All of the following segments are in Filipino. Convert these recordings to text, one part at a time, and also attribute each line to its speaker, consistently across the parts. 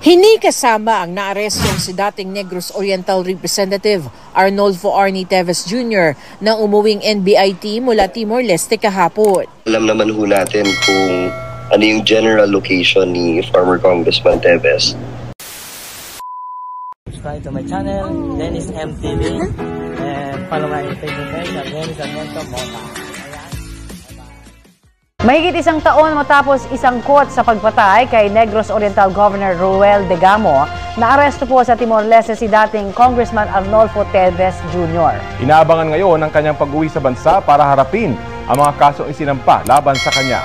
Speaker 1: Hindi kasama ang naarestong si dating Negros Oriental Representative Arnolfo Arnie Teves Jr. na umuwing NBI team mula Timor-Leste kahapon.
Speaker 2: Alam naman ho natin kung ano yung general location ni former Congressman Teves.
Speaker 3: Subscribe to my channel, Dennis MTV, and follow my Facebook page at Dennis Sarmiento Mota.
Speaker 4: Mahigit isang taon matapos isangkot sa pagpatay kay Negros Oriental Governor Roel Degamo, naaresto po sa Timor-Leste si dating Congressman Arnolfo Teves Jr.
Speaker 5: Inaabangan ngayon ang kanyang pag-uwi sa bansa para harapin ang mga kasong isinampa laban sa kanya.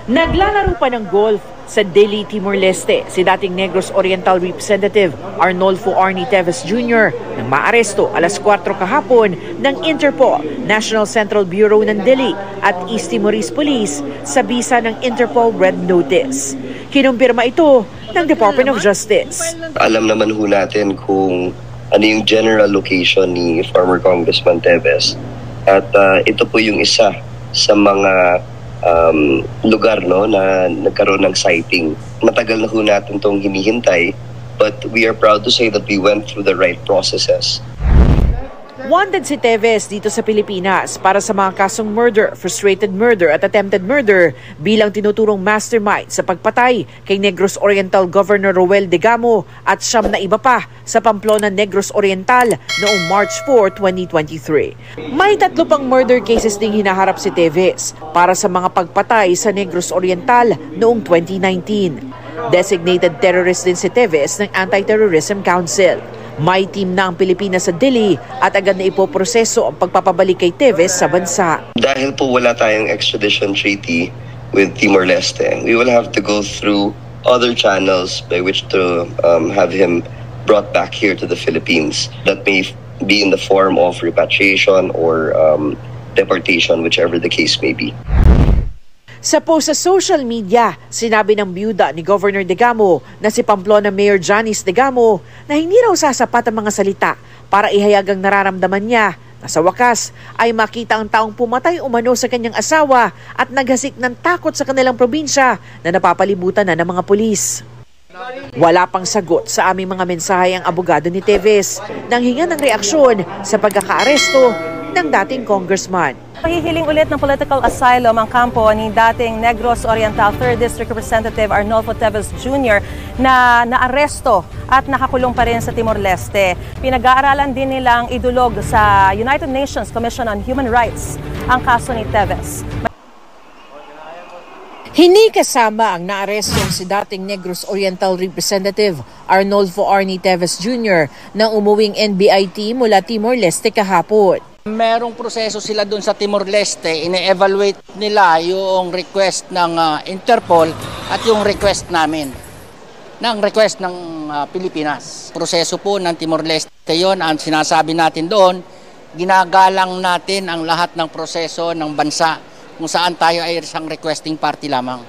Speaker 1: Naglalaro pa ng golf sa Dili, Timor-Leste si dating Negros Oriental Representative Arnolfo Arnie Teves Jr. nang maaresto alas 4 kahapon ng Interpol, National Central Bureau ng Dili at East Timorese Police sa bisa ng Interpol Red Notice. Kinumpirma ito ng Department of Justice.
Speaker 2: Alam naman ho natin kung ano yung general location ni former Congressman Teves at ito po yung isa sa mga lugar na nagkaroon ng sighting. Matagal na ho natin itong hinihintay, but we are proud to say that we went through the right processes.
Speaker 1: Wanted si Teves dito sa Pilipinas para sa mga kasong murder, frustrated murder at attempted murder bilang tinuturong mastermind sa pagpatay kay Negros Oriental Governor Roel Degamo at siyam na iba pa sa Pamplona, Negros Oriental noong March 4, 2023. May 3 pang murder cases ding hinaharap si Teves para sa mga pagpatay sa Negros Oriental noong 2019. Designated terrorist din si Teves ng Anti-Terrorism Council. May team na ang Pilipinas sa Dili at agad na ipoproseso ang pagpapabalik kay Teves sa bansa.
Speaker 2: Dahil po wala tayong extradition treaty with Timor-Leste, we will have to go through other channels by which to have him brought back here to the Philippines. That may be in the form of repatriation or deportation, whichever the case may be.
Speaker 1: Sa post sa social media, sinabi ng byuda ni Governor Degamo na si Pamplona Mayor Janice Degamo na hindi raw sasapat ang mga salita para ihayag ang nararamdaman niya na sa wakas ay makita ang taong pumatay umano sa kanyang asawa at naghasik ng takot sa kanilang probinsya na napapalibutan na ng mga pulis. Wala pang sagot sa aming mga mensahe ang abogado ni Teves nang hinga ng reaksyon sa pagkakaaresto ng dating congressman.
Speaker 4: Pahihiling ulit ng political asylum ang kampo ni dating Negros Oriental 3rd District Representative Arnolfo Teves Jr. na naaresto at nakakulong pa rin sa Timor-Leste. Pinag-aaralan din nilang idulog sa United Nations Commission on Human Rights ang kaso ni Teves.
Speaker 1: Hindi kasama ang naarestong si dating Negros Oriental Representative Arnolfo Arnie Teves Jr. na umuwing NBI team mula Timor-Leste kahapon.
Speaker 3: Merong proseso sila doon sa Timor-Leste, ine-evaluate nila yung request ng Interpol at yung request namin, ng Pilipinas. Proseso po ng Timor-Leste yon, ang sinasabi natin doon, ginagalang natin ang lahat ng proseso ng bansa kung saan tayo ay isang requesting party lamang.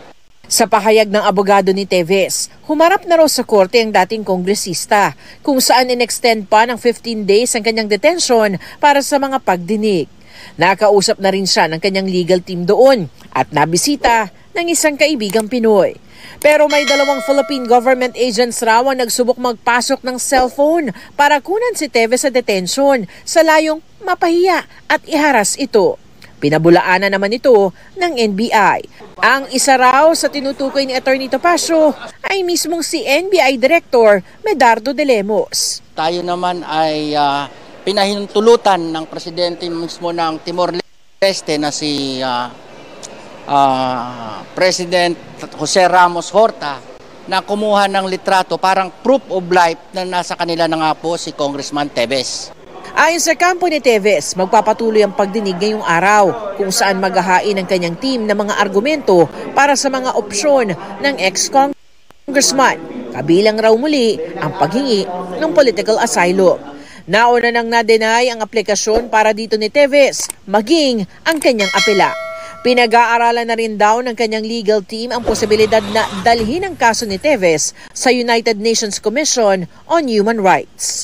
Speaker 1: Sa pahayag ng abogado ni Teves, humarap na raw sa korte ang dating kongresista kung saan in-extend pa ng 15 days ang kanyang detention para sa mga pagdinig. Nakausap na rin siya ng kanyang legal team doon at nabisita ng isang kaibigang Pinoy. Pero may 2 Philippine government agents raw ang nagsubok magpasok ng cellphone para kunan si Teves sa detention sa layong mapahiya at iharas ito. Pinabulaanan naman ito ng NBI. Ang isa raw sa tinutukoy ni Atty. Topacio ay mismong si NBI Director Medardo de Lemos.
Speaker 3: Tayo naman ay pinahintulutan ng presidente mismo ng Timor-Leste na si President Jose Ramos Horta na kumuha ng litrato parang proof of life na nasa kanila na nga po si Congressman Teves.
Speaker 1: Ayon sa kampo ni Teves, magpapatuloy ang pagdinig ngayong araw kung saan maghahain ang kanyang team ng mga argumento para sa mga opsyon ng ex-congressman. Kabilang raw muli ang paghingi ng political asylum. Nauna nang na-deny ang aplikasyon para dito ni Teves, maging ang kanyang apela. Pinag-aaralan na rin daw ng kanyang legal team ang posibilidad na dalhin ang kaso ni Teves sa United Nations Commission on Human Rights.